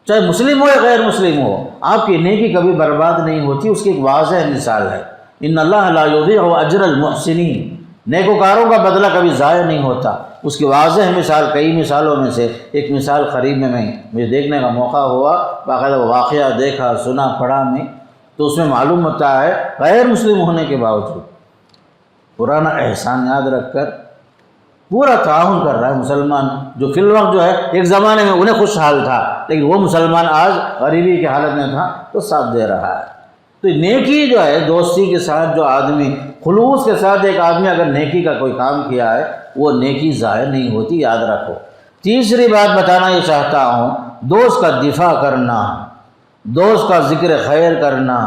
چاہے مسلم ہو یا غیر مسلم ہو، آپ کی نیکی کبھی برباد نہیں ہوتی۔ اس کی ایک واضح مثال ہے، ان اللہ لا یضیع اجر المحسنین، نیکوکاروں کا بدلہ کبھی ضائع نہیں ہوتا۔ اس کی واضح مثال کئی مثالوں میں سے ایک مثال قریب میں مجھے دیکھنے کا موقع ہوا، باقاعدہ واقعہ دیکھا، سنا، پڑھا میں، تو اس میں معلوم ہوتا ہے غیر مسلم ہونے کے باوجود پرانا احسان یاد رکھ کر پورا تعاون کر رہا ہے مسلمان، جو فی الوقت جو ہے ایک زمانے میں انہیں خوشحال تھا لیکن وہ مسلمان آج غریبی کی حالت میں تھا تو ساتھ دے رہا ہے۔ تو نیکی جو ہے دوستی کے ساتھ، جو آدمی خلوص کے ساتھ ایک آدمی اگر نیکی کا کوئی کام کیا ہے وہ نیکی ضائع نہیں ہوتی، یاد رکھو۔ تیسری بات بتانا یہ چاہتا ہوں، دوست کا دفاع کرنا، دوست کا ذکر خیر کرنا،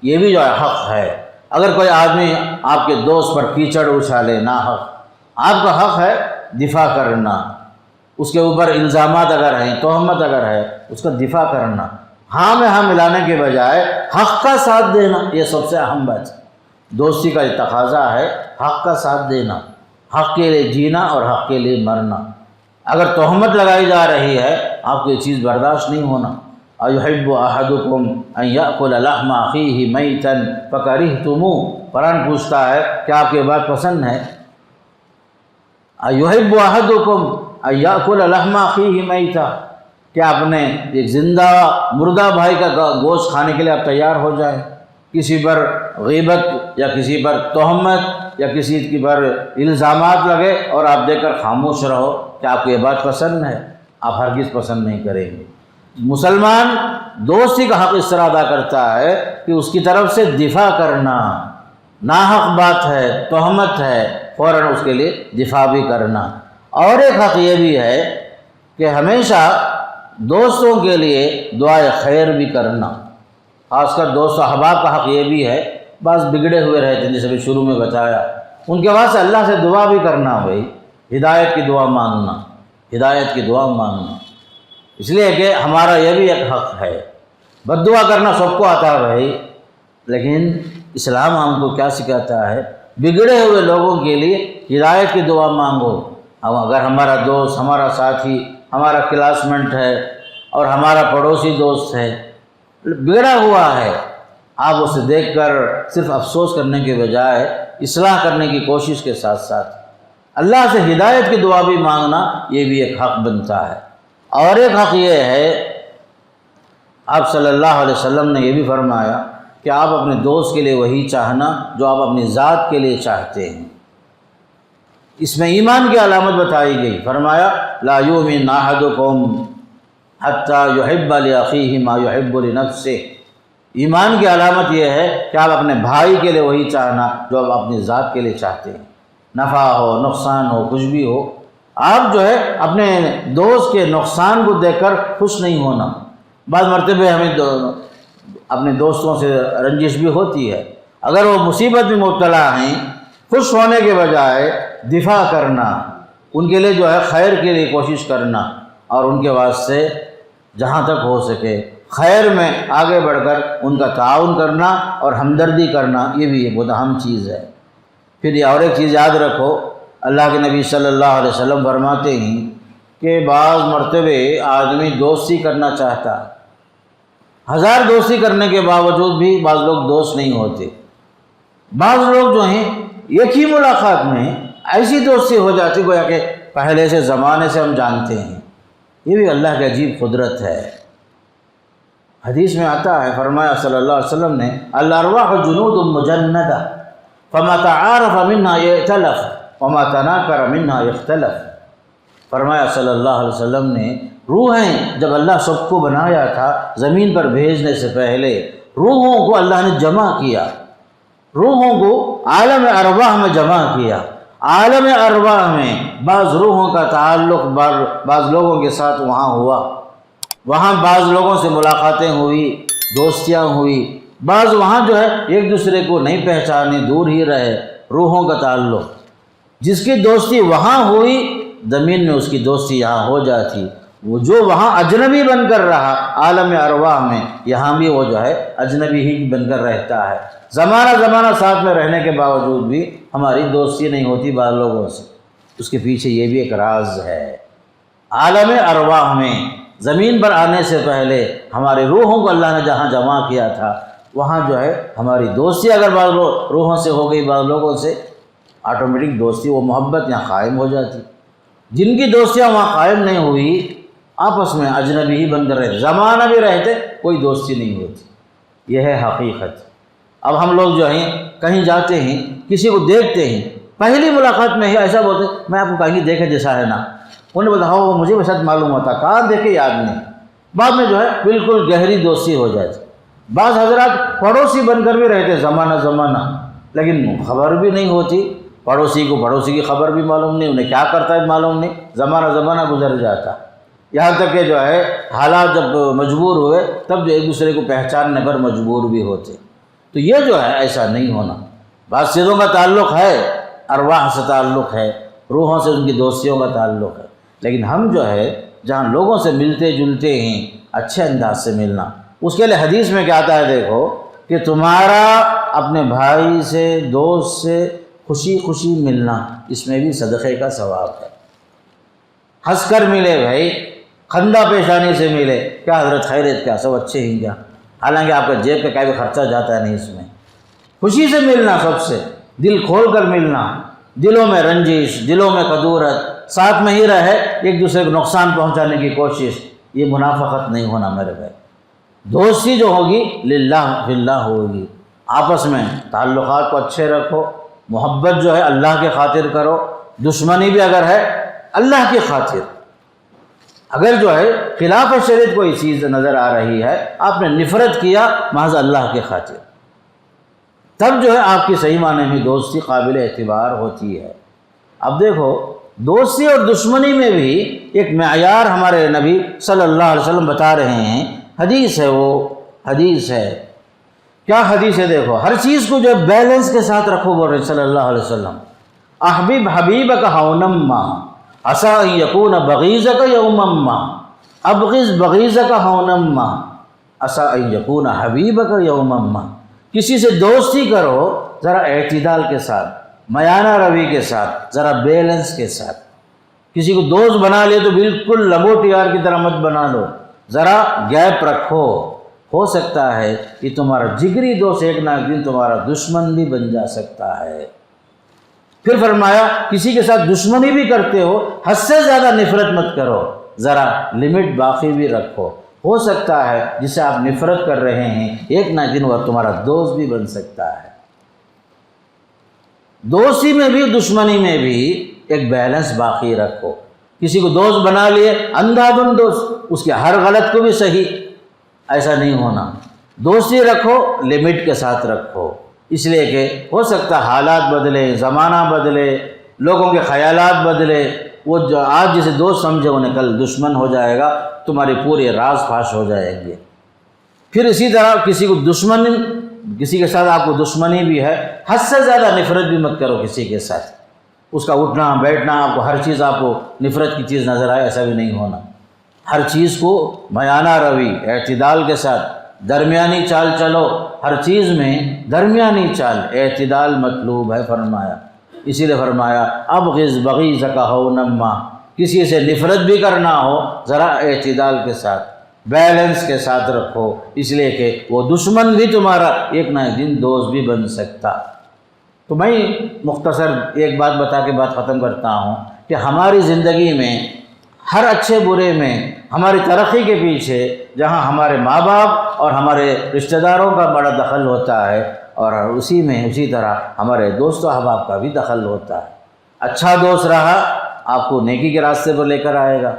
یہ بھی جو ہے حق ہے۔ اگر کوئی آدمی آپ کے دوست پر کیچڑ اچھالے ناحق، آپ کا حق ہے دفاع کرنا، اس کے اوپر الزامات اگر ہیں، تہمت اگر ہے، اس کا دفاع کرنا، ہاں میں ہاں ملانے کے بجائے حق کا ساتھ دینا، یہ سب سے اہم بات ہے۔ دوستی کا تقاضا ہے حق کا ساتھ دینا، حق کے لیے جینا اور حق کے لیے مرنا۔ اگر تہمت لگائی جا رہی ہے آپ کو یہ چیز برداشت نہیں ہونا۔ اَيُحِبُّ أَحَدُكُمْ أَن يَأْكُلَ لَحْمَ أَخِيهِ مَيْتًا فَكَرِهْتُمُوهُ، قرآن پوچھتا ہے کیا آپ کو یہ بات پسند ہے؟ اَيُحِبُّ أَحَدُكُمْ أَن يَأْكُلَ لَحْمَ أَخِيهِ مَيْتًا، کیا اپنے ایک زندہ مردہ بھائی کا گوشت کھانے کے لیے آپ تیار ہو جائیں؟ کسی پر غیبت یا کسی پر تہمت یا کسی کی پر الزامات لگے اور آپ دیکھ کر خاموش رہو، کیا آپ کو یہ بات پسند ہے؟ آپ ہرگز پسند نہیں کریں گے۔ مسلمان دوستی کا حق اس طرح ادا کرتا ہے کہ اس کی طرف سے دفاع کرنا، ناحق بات ہے، تہمت ہے، فوراً اس کے لیے دفاع بھی کرنا۔ اور ایک حق یہ بھی ہے کہ ہمیشہ دوستوں کے لیے دعائے خیر بھی کرنا، خاص کر دوست احباب کا حق یہ بھی ہے، بعض بگڑے ہوئے رہتے ہیں جیسے ابھی شروع میں بتایا، ان کے واسطے اللہ سے دعا بھی کرنا، بھائی ہدایت کی دعا مانگنا، ہدایت کی دعا مانگنا، اس لیے کہ ہمارا یہ بھی ایک حق ہے۔ بد دعا کرنا سب کو آتا ہے بھائی، لیکن اسلام ہم کو کیا سکھاتا ہے؟ بگڑے ہوئے لوگوں کے لیے ہدایت کی دعا مانگو۔ اگر ہمارا دوست، ہمارا ساتھی، ہمارا کلاس میٹ ہے اور ہمارا پڑوسی دوست ہے، بگڑا ہوا ہے، آپ اسے دیکھ کر صرف افسوس کرنے کے بجائے اصلاح کرنے کی کوشش کے ساتھ ساتھ اللہ سے ہدایت کی دعا بھی مانگنا، یہ بھی ایک حق بنتا ہے۔ اور ایک حق یہ ہے، آپ صلی اللہ علیہ وسلم نے یہ بھی فرمایا کہ آپ اپنے دوست کے لیے وہی چاہنا جو آپ اپنی ذات کے لیے چاہتے ہیں۔ اس میں ایمان کی علامت بتائی گئی، فرمایا لا یؤمن احدکم حتی یحب لاخیہ ما یحب لنفسہ، ایمان کی علامت یہ ہے کہ آپ اپنے بھائی کے لیے وہی چاہنا جو آپ اپنی ذات کے لیے چاہتے ہیں، نفع ہو، نقصان ہو، کچھ بھی ہو، آپ جو ہے اپنے دوست کے نقصان کو دیکھ کر خوش نہیں ہونا۔ بعض مرتبہ ہمیں اپنے دوستوں سے رنجش بھی ہوتی ہے، اگر وہ مصیبت میں مبتلا ہیں، خوش ہونے کے بجائے دفاع کرنا، ان کے لیے جو ہے خیر کے لیے کوشش کرنا اور ان کے واسطے جہاں تک ہو سکے خیر میں آگے بڑھ کر ان کا تعاون کرنا اور ہمدردی کرنا، یہ بھی ایک بہت اہم چیز ہے۔ پھر یہ اور ایک چیز یاد رکھو، اللہ کے نبی صلی اللہ علیہ وسلم فرماتے ہیں کہ بعض مرتبے آدمی دوستی کرنا چاہتا، 1000 دوستی کرنے کے باوجود بھی بعض لوگ دوست نہیں ہوتے۔ بعض لوگ جو ہیں ایک ہی ملاقات میں ایسی دوستی ہو جاتی گویا کہ پہلے سے زمانے سے ہم جانتے ہیں۔ یہ بھی اللہ کی عجیب قدرت ہے۔ حدیث میں آتا ہے، فرمایا صلی اللہ علیہ وسلم نے، الارواح جنود مجندہ فما تعارف منها ائتلف وما تناکر منها اختلف۔ فرمایا صلی اللہ علیہ وسلم نے، روحیں جب اللہ سب کو بنایا تھا زمین پر بھیجنے سے پہلے، روحوں کو اللہ نے جمع کیا، روحوں کو عالم ارواح میں جمع کیا۔ عالم ارواح میں بعض روحوں کا تعلق بعض لوگوں کے ساتھ وہاں ہوا، وہاں بعض لوگوں سے ملاقاتیں ہوئی، دوستیاں ہوئی، بعض وہاں جو ہے ایک دوسرے کو نہیں پہچانے، دور ہی رہے، روحوں کا تعلق۔ جس کی دوستی وہاں ہوئی زمین میں اس کی دوستی یہاں ہو جاتی، وہ جو وہاں اجنبی بن کر رہا عالم ارواح میں، یہاں بھی وہ جو ہے اجنبی ہی بن کر رہتا ہے۔ زمانہ ساتھ میں رہنے کے باوجود بھی ہماری دوستی نہیں ہوتی بعض لوگوں سے، اس کے پیچھے یہ بھی ایک راز ہے۔ عالم ارواح میں زمین پر آنے سے پہلے ہمارے روحوں کو اللہ نے جہاں جمع کیا تھا، وہاں جو ہے ہماری دوستی اگر بعض روحوں سے ہو گئی، بعض لوگوں سے، آٹومیٹک دوستی وہ محبت یہاں قائم ہو جاتی۔ جن کی دوستیاں وہاں قائم نہیں ہوئی، آپس میں اجنبی ہی بن کر رہتے، زمانہ بھی رہتے، کوئی دوستی نہیں ہوتی۔ یہ ہے حقیقت۔ اب ہم لوگ جو ہیں کہیں جاتے ہیں، کسی کو دیکھتے ہیں، پہلی ملاقات میں ہی ایسا بولتے میں آپ کو کہیں دیکھے جیسا ہے نا، انہیں بتاؤ وہ مجھے بھی شاید معلوم ہوتا، کہاں دیکھے یاد نہیں، بعد میں جو ہے بالکل گہری دوستی ہو جاتی۔ بعض حضرات پڑوسی بن کر بھی رہتے زمانہ، لیکن خبر بھی نہیں ہوتی، پڑوسی کو پڑوسی کی خبر بھی معلوم نہیں، انہیں کیا کرتا ہے معلوم نہیں، زمانہ گزر جاتا۔ یہاں تک کہ جو ہے حالات جب مجبور ہوئے تب جو ایک دوسرے کو پہچاننے پر مجبور بھی ہوتے۔ تو یہ جو ہے ایسا نہیں ہونا۔ بعض چیزوں کا تعلق ہے، ارواح سے تعلق ہے، روحوں سے ان کی دوستیوں کا تعلق ہے، لیکن ہم جو ہے جہاں لوگوں سے ملتے جلتے ہیں، اچھے انداز سے ملنا۔ اس کے لیے حدیث میں کیا آتا ہے دیکھو کہ تمہارا اپنے بھائی سے، دوست سے خوشی ملنا، اس میں بھی صدقے کا ثواب ہے۔ ہنس کر ملے بھائی، خندہ پیشانی سے ملے، کیا حضرت خیریت، کیا سب اچھے ہیں کیا، حالانکہ آپ کا جیب کا کوئی بھی خرچہ جاتا ہے نہیں اس میں۔ خوشی سے ملنا، سب سے دل کھول کر ملنا، دلوں میں رنجش، دلوں میں کدورت، ساتھ میں ہی رہے، ایک دوسرے کو نقصان پہنچانے کی کوشش، یہ منافقت نہیں ہونا میرے بھائی۔ دوستی جو ہوگی للہ فی اللہ ہوگی، آپس میں تعلقات کو اچھے رکھو، محبت جو ہے اللہ کے خاطر کرو، دشمنی بھی اگر ہے اللہ کی خاطر۔ اگر جو ہے خلاف شریعت کوئی چیز نظر آ رہی ہے، آپ نے نفرت کیا محض اللہ کے خاطر، تب جو ہے آپ کی صحیح معنی میں دوستی قابل اعتبار ہوتی ہے۔ اب دیکھو دوستی اور دشمنی میں بھی ایک معیار ہمارے نبی صلی اللہ علیہ وسلم بتا رہے ہیں، حدیث ہے، وہ حدیث ہے، کیا حدیث ہے دیکھو، ہر چیز کو جو بیلنس کے ساتھ رکھو، بول رہے صلی اللہ علیہ وسلم، احبب حبیبک ہونما عسیٰ ان یکون بغیضک یومما، ابغض بغیضک ہونما عسیٰ ان یکون حبیبک یومما۔ کسی سے دوستی کرو ذرا اعتدال کے ساتھ، میانہ روی کے ساتھ، ذرا بیلنس کے ساتھ۔ کسی کو دوست بنا لے تو بالکل لنگوٹ یار کی طرح مت بنا لو، ذرا گیپ رکھو، ہو سکتا ہے کہ تمہارا جگری دوست ایک نہ ایک دن تمہارا دشمن بھی بن جا سکتا ہے۔ پھر فرمایا کسی کے ساتھ دشمنی بھی کرتے ہو، حد سے زیادہ نفرت مت کرو، ذرا لمٹ باقی بھی رکھو، ہو سکتا ہے جسے آپ نفرت کر رہے ہیں ایک نہ ایک دن وہ تمہارا دوست بھی بن سکتا ہے۔ دوستی میں بھی دشمنی میں بھی ایک بیلنس باقی رکھو۔ کسی کو دوست بنا لیے اندھا دھند دوست، اس کے ہر غلط کو بھی صحیح، ایسا نہیں ہونا۔ دوستی رکھو، لمٹ کے ساتھ رکھو، اس لیے کہ ہو سکتا حالات بدلے، زمانہ بدلے، لوگوں کے خیالات بدلے، وہ جو آج جسے دوست سمجھے انہیں کل دشمن ہو جائے گا، تمہارے پورے راز فاش ہو جائیں گے۔ پھر اسی طرح کسی کو دشمن کسی کے ساتھ آپ کو دشمنی بھی ہے، حد سے زیادہ نفرت بھی مت کرو کسی کے ساتھ، اس کا اٹھنا بیٹھنا آپ کو ہر چیز آپ کو نفرت کی چیز نظر آئے، ایسا بھی نہیں ہونا۔ ہر چیز کو میانہ روی، اعتدال کے ساتھ درمیانی چال چلو، ہر چیز میں درمیانی چال، اعتدال مطلوب ہے فرمایا۔ اسی لیے فرمایا ابغض بغیضک ہونما، کسی سے نفرت بھی کرنا ہو ذرا اعتدال کے ساتھ، بیلنس کے ساتھ رکھو، اس لیے کہ وہ دشمن بھی تمہارا ایک نہ ایک دن دوست بھی بن سکتا۔ تو میں مختصر ایک بات بتا کے بات ختم کرتا ہوں کہ ہماری زندگی میں ہر اچھے برے میں ہماری ترقی کے پیچھے جہاں ہمارے ماں باپ اور ہمارے رشتہ داروں کا بڑا دخل ہوتا ہے، اور اسی طرح ہمارے دوست و احباب کا بھی دخل ہوتا ہے۔ اچھا دوست رہا آپ کو نیکی کے راستے پر لے کر آئے گا،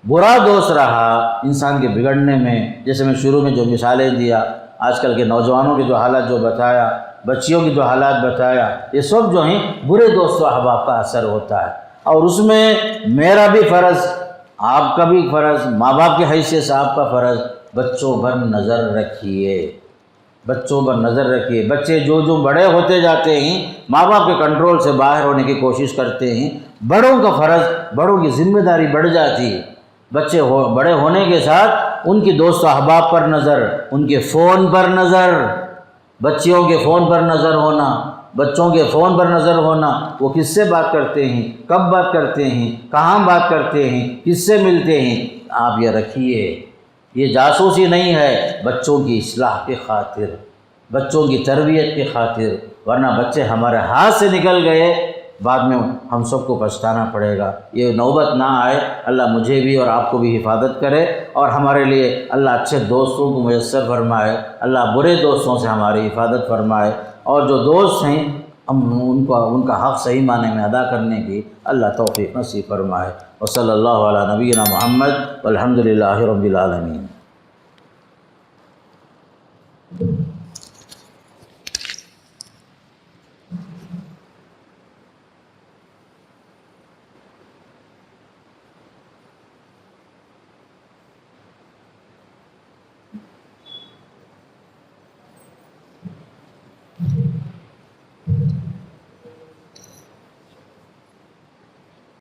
برا دوست رہا انسان کے بگڑنے میں، جیسے میں شروع میں جو مثالیں دیا، آج کل کے نوجوانوں کے جو حالات جو بتایا، بچیوں کی جو حالات بتایا، یہ سب جو ہیں برے دوست و احباب کا اثر ہوتا ہے۔ اور اس میں میرا بھی فرض، آپ کا بھی فرض، ماں باپ کی حیثیت سے آپ کا فرض، بچوں پر نظر رکھیے، بچوں پر نظر رکھیے۔ بچے جو بڑے ہوتے جاتے ہیں ماں باپ کے کنٹرول سے باہر ہونے کی کوشش کرتے ہیں، بڑوں کا فرض، بڑوں کی ذمہ داری بڑھ جاتی ہے۔ بچے بڑے ہونے کے ساتھ ان کی دوست و احباب پر نظر، ان کے فون پر نظر، بچیوں کے فون پر نظر ہونا، بچوں کے فون پر نظر ہونا، وہ کس سے بات کرتے ہیں، کب بات کرتے ہیں، کہاں بات کرتے ہیں، کس سے ملتے ہیں، آپ یہ رکھیے۔ یہ جاسوسی نہیں ہے، بچوں کی اصلاح کی خاطر، بچوں کی تربیت کی خاطر، ورنہ بچے ہمارے ہاتھ سے نکل گئے بعد میں ہم سب کو پچھتانا پڑے گا۔ یہ نوبت نہ آئے، اللہ مجھے بھی اور آپ کو بھی حفاظت کرے، اور ہمارے لیے اللہ اچھے دوستوں کو میسر فرمائے، اللہ برے دوستوں سے ہماری حفاظت فرمائے، اور جو دوست ہیں ہم ان کا حق صحیح معنی میں ادا کرنے کی اللہ توفیق نصیب فرمائے۔ وصلی اللہ علی نبینا محمد والحمد للہ رب العالمین۔